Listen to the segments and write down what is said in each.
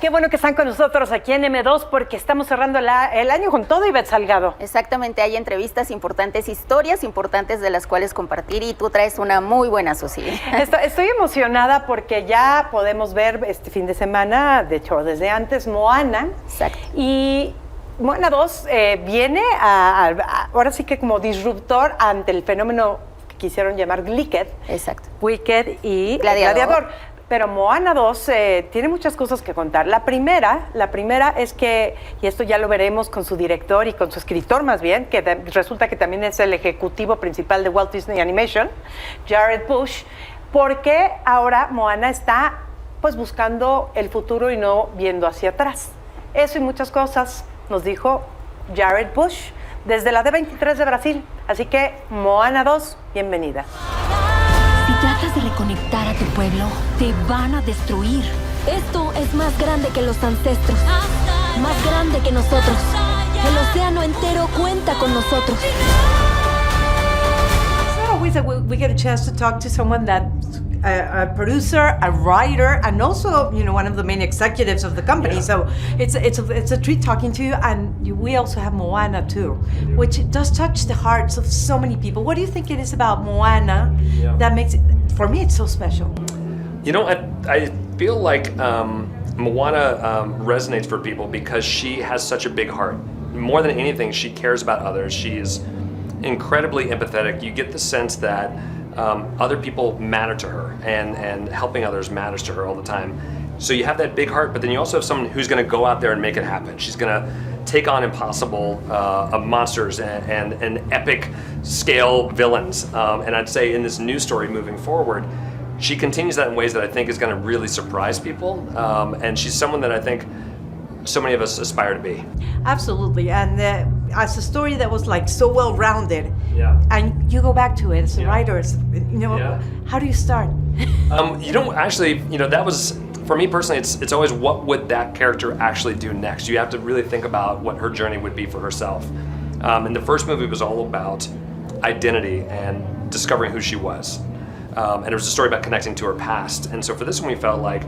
Qué bueno que están con nosotros aquí en M2 porque estamos cerrando el año con todo, Ivett Salgado. Exactamente, hay entrevistas importantes, historias importantes de las cuales compartir y tú traes una muy buena, Susi. Estoy emocionada porque ya podemos ver este fin de semana, de hecho desde antes, Moana. Exacto. Y Moana 2 viene ahora sí que como disruptor ante el fenómeno que quisieron llamar Wicked. Exacto. Wicked y Gladiador. Pero Moana 2 tiene muchas cosas que contar. La primera es que, y esto ya lo veremos con su director y con su escritor más bien, que resulta que también es el ejecutivo principal de Walt Disney Animation, Jared Bush, porque ahora Moana está pues buscando el futuro y no viendo hacia atrás. Eso y muchas cosas nos dijo Jared Bush desde la D23 de Brasil. Así que Moana 2, bienvenida. Si tratas de reconectar a tu pueblo, te van a destruir. Esto es más grande que los ancestros, más grande que nosotros. El océano entero cuenta con nosotros. It's not always that we get a chance to talk to someone that's a producer, a writer, and also, you know, one of the main executives of the company. Yeah. So it's a treat talking to you. And we also have Moana too, which does touch the hearts of so many people. What do you think it is about Moana that makes it, for me, it's so special? You know, I feel like Moana resonates for people because she has such a big heart. More than anything, she cares about others. She's incredibly empathetic. You get the sense that other people matter to her, and helping others matters to her all the time. So you have that big heart, but then you also have someone who's going to go out there and make it happen. She's going to take on impossible monsters and epic scale villains. And I'd say in this new story moving forward, she continues that in ways that I think is going to really surprise people. And she's someone that I think so many of us aspire to be. Absolutely, and as a story that was like so well-rounded, and you go back to it as a writer, you know, how do you start? You don't actually, you know, that was, for me personally, it's always what would that character actually do next? You have to really think about what her journey would be for herself. And the first movie was all about identity and discovering who she was. And it was a story about connecting to her past. And so for this one, we felt like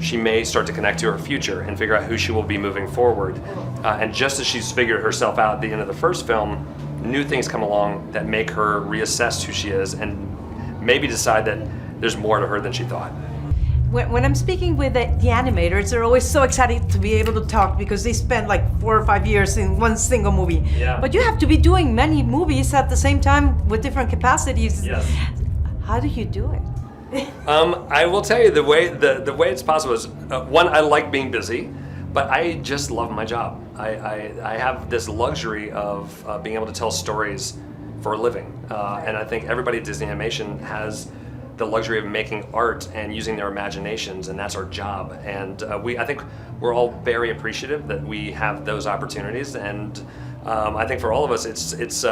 she may start to connect to her future and figure out who she will be moving forward. And just as she's figured herself out at the end of the first film, new things come along that make her reassess who she is and maybe decide that there's more to her than she thought. When I'm speaking with the animators, they're always so excited to be able to talk because they spend like 4 or 5 years in one single movie. Yeah. But you have to be doing many movies at the same time with different capacities. Yes. How do you do it? I will tell you the way it's possible is one, I like being busy, but I just love my job. I have this luxury of being able to tell stories for a living, and I think everybody at Disney Animation has the luxury of making art and using their imaginations, and that's our job. And I think we're all very appreciative that we have those opportunities, and I think for all of us, it's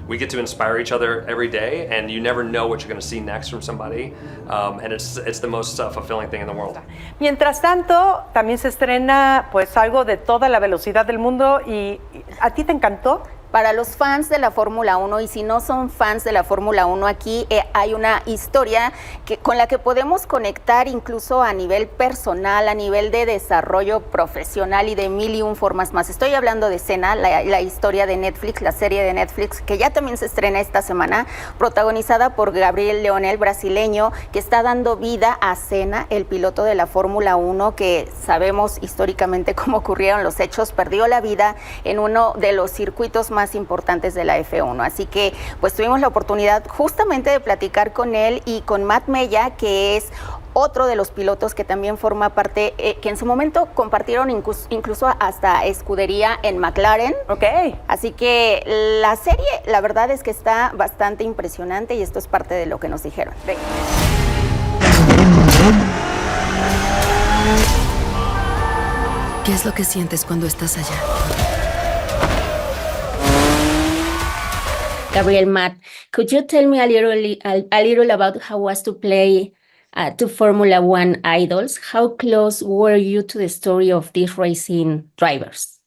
we get to inspire each other every day, and you never know what you're going to see next from somebody, and it's the most fulfilling thing in the world. Mientras tanto, también se estrena pues algo de toda la velocidad del mundo y ¿a ti te encantó? Para los fans de la Fórmula 1, y si no son fans de la Fórmula 1, aquí hay una historia con la que podemos conectar incluso a nivel personal, a nivel de desarrollo profesional y de mil y un formas más. Estoy hablando de Senna, la historia de Netflix, la serie de Netflix, que ya también se estrena esta semana, protagonizada por Gabriel Leonel, brasileño, que está dando vida a Senna, el piloto de la Fórmula 1, que sabemos históricamente cómo ocurrieron los hechos, perdió la vida en uno de los circuitos más importantes de la F1. Así que pues tuvimos la oportunidad justamente de platicar con él y con Matt Mella, que es otro de los pilotos que también forma parte, que en su momento compartieron incluso hasta escudería en McLaren. Okay. Así que la serie, la verdad es que está bastante impresionante y esto es parte de lo que nos dijeron. Venga. ¿Qué es lo que sientes cuando estás allá? Gabriel, Matt, could you tell me a little about how it was to play two Formula One idols? How close were you to the story of these racing drivers?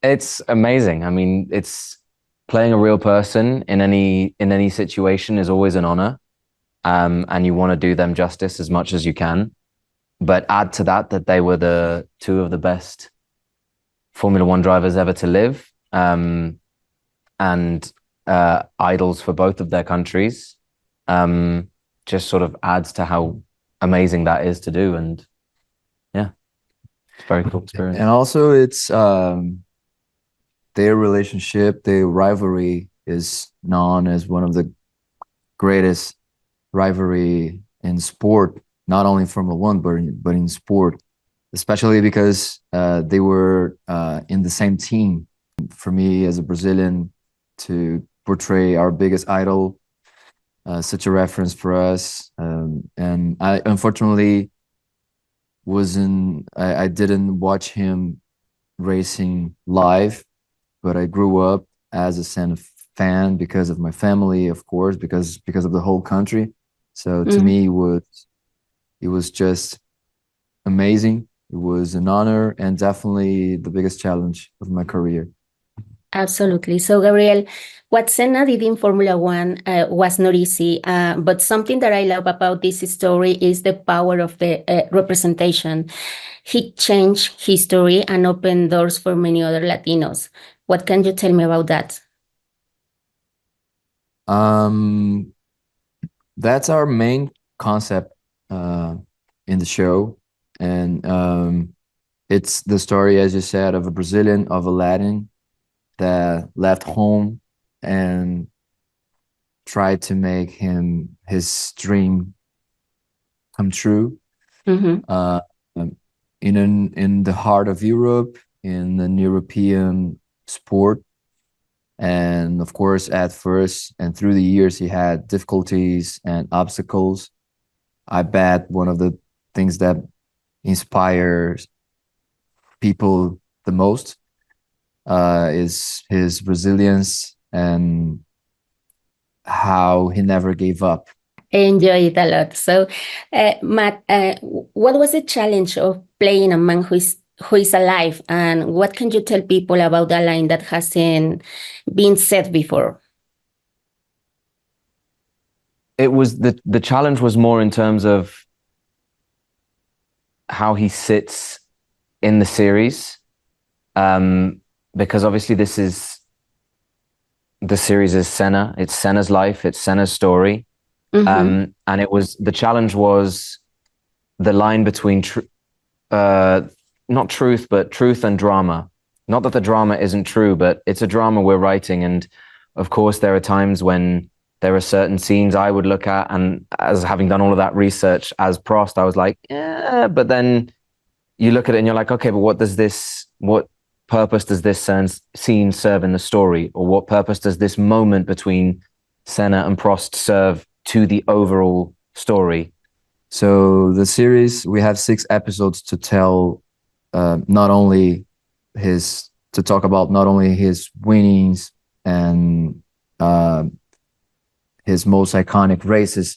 It's amazing. I mean, it's playing a real person in any situation is always an honor, and you want to do them justice as much as you can. but add to that they were the two of the best Formula One drivers ever to live, and idols for both of their countries. Just sort of adds to how amazing that is to do, and yeah, it's a very cool experience. And also, it's their relationship, their rivalry is known as one of the greatest rivalry in sport, not only Formula One, but in sport, especially because they were in the same team. For me, as a Brazilian, to portray our biggest idol, such a reference for us. And I unfortunately I didn't watch him racing live, but I grew up as a Senna fan because of my family, of course, because of the whole country. So to me, it was just amazing. It was an honor and definitely the biggest challenge of my career. Absolutely. So, Gabriel, what Senna did in Formula One was not easy, but something that I love about this story is the power of the representation. He changed history and opened doors for many other Latinos. What can you tell me about that? That's our main concept in the show. And it's the story, as you said, of a Brazilian, of a Latin that left home and tried to make his dream come true. Mm-hmm. In the heart of Europe, in an European sport. And of course, at first and through the years, he had difficulties and obstacles. I bet one of the things that inspires people the most is his resilience and how he never gave up. I enjoy it a lot. So, Matt, what was the challenge of playing a man who is alive, and what can you tell people about a line that hasn't been said before? It was the challenge was more in terms of how he sits in the series, because obviously the series is Senna. It's Senna's life. It's Senna's story. Mm-hmm. And the challenge was the line between not truth, but truth and drama. Not that the drama isn't true, but it's a drama we're writing. And of course, there are times when there are certain scenes I would look at, and as having done all of that research as Prost, I was like, yeah, but then you look at it and you're like, okay, but what purpose does this scene serve in the story? Or what purpose does this moment between Senna and Prost serve to the overall story? So the series, we have 6 episodes to tell to talk about not only his winnings and his most iconic races,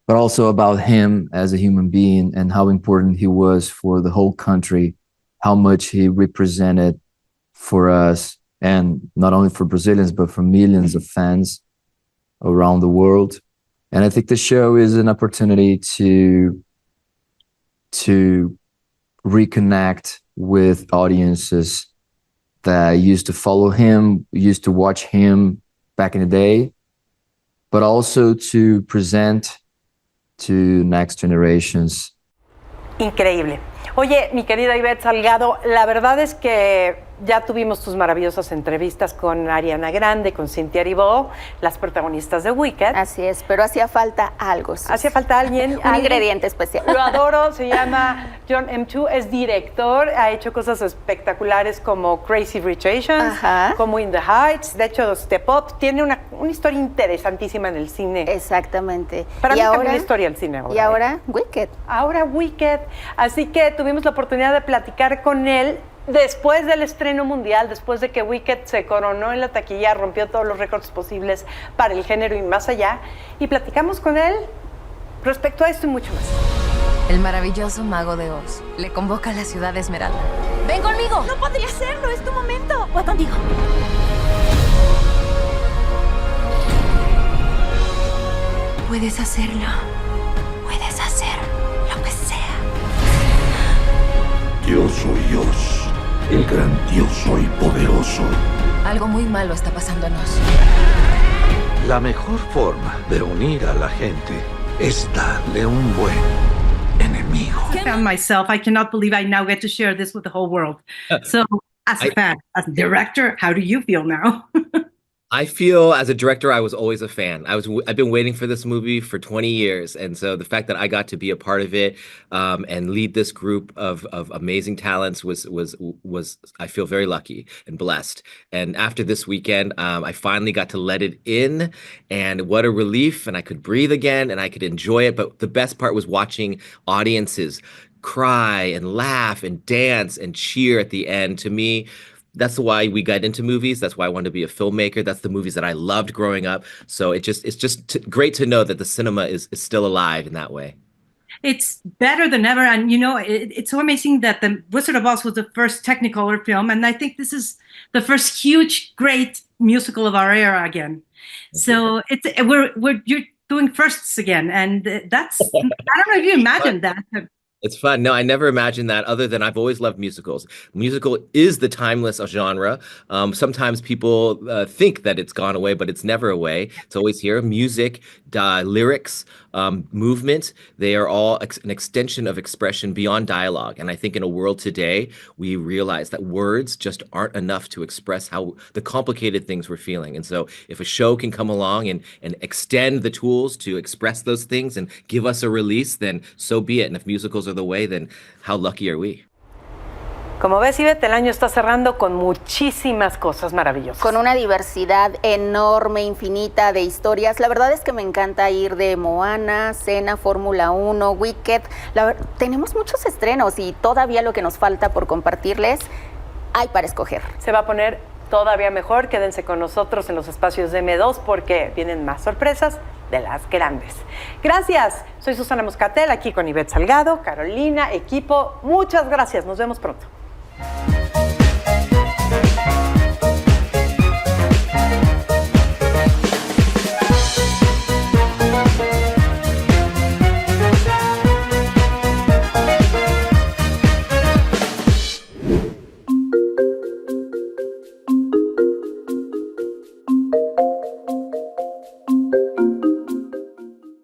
but also about him as a human being and how important he was for the whole country, how much he represented for us, and not only for Brazilians, but for millions of fans around the world. And I think the show is an opportunity to reconnect with audiences that used to follow him, used to watch him back in the day, but also to present to next generations. Increíble. Oye, mi querida Ivett Salgado, la verdad es que ya tuvimos tus maravillosas entrevistas con Ariana Grande, con Cynthia Erivo, las protagonistas de Wicked. Así es, pero hacía falta algo. Hacía falta alguien. Un ingrediente especial. Lo adoro, se llama John M2, es director, ha hecho cosas espectaculares como Crazy Rich Asians, como In the Heights, de hecho Step Up, tiene una historia interesantísima en el cine. Exactamente. Para mí cambió la historia del cine ahora. Y ahora Wicked. Ahora Wicked, así que tuvimos la oportunidad de platicar con él después del estreno mundial, después de que Wicked se coronó en la taquilla, rompió todos los récords posibles para el género y más allá, y platicamos con él respecto a esto y mucho más. El maravilloso mago de Oz le convoca a la ciudad de Esmeralda. ¡Ven conmigo! ¡No podría hacerlo! ¡Es tu momento! Voy contigo. Puedes hacerlo. Puedes hacer lo que sea. Yo soy Dios, el grandioso y poderoso. Algo muy malo está pasándonos. La mejor forma de unir a la gente es darle un buen enemigo. I found myself, I cannot believe I now get to share this with the whole world. So, as a fan, as a director, how do you feel now? I feel as a director, I was always a fan. I've been waiting for this movie for 20 years. And so the fact that I got to be a part of it and lead this group of amazing talents was I feel very lucky and blessed. And after this weekend, I finally got to let it in, and what a relief. And I could breathe again and I could enjoy it. But the best part was watching audiences cry and laugh and dance and cheer at the end. To me, that's why we got into movies. That's why I wanted to be a filmmaker. That's the movies that I loved growing up. So it's just great to know that the cinema is still alive in that way. It's better than ever. And, you know, it's so amazing that The Wizard of Oz was the first Technicolor film. And I think this is the first huge, great musical of our era again. So you're doing firsts again. And that's, I don't know if you imagined that. It's fun. No, I never imagined that, other than I've always loved musicals. Musical is the timeless genre. Sometimes people think that it's gone away, but it's never away. It's always here. Music, lyrics, movement, they are all an extension of expression beyond dialogue. And I think in a world today, we realize that words just aren't enough to express how the complicated things we're feeling. And so if a show can come along and extend the tools to express those things and give us a release, then so be it. And if musicals are the way, then how lucky are we? Como ves, Ivett, el año está cerrando con muchísimas cosas maravillosas. Con una diversidad enorme, infinita de historias. La verdad es que me encanta ir de Moana, Senna, Fórmula 1, Wicked. Tenemos muchos estrenos y todavía lo que nos falta por compartirles hay para escoger. Se va a poner todavía mejor. Quédense con nosotros en los espacios de M2 porque vienen más sorpresas de las grandes. Gracias. Soy Susana Moscatel, aquí con Ivett Salgado, Carolina, equipo. Muchas gracias. Nos vemos pronto.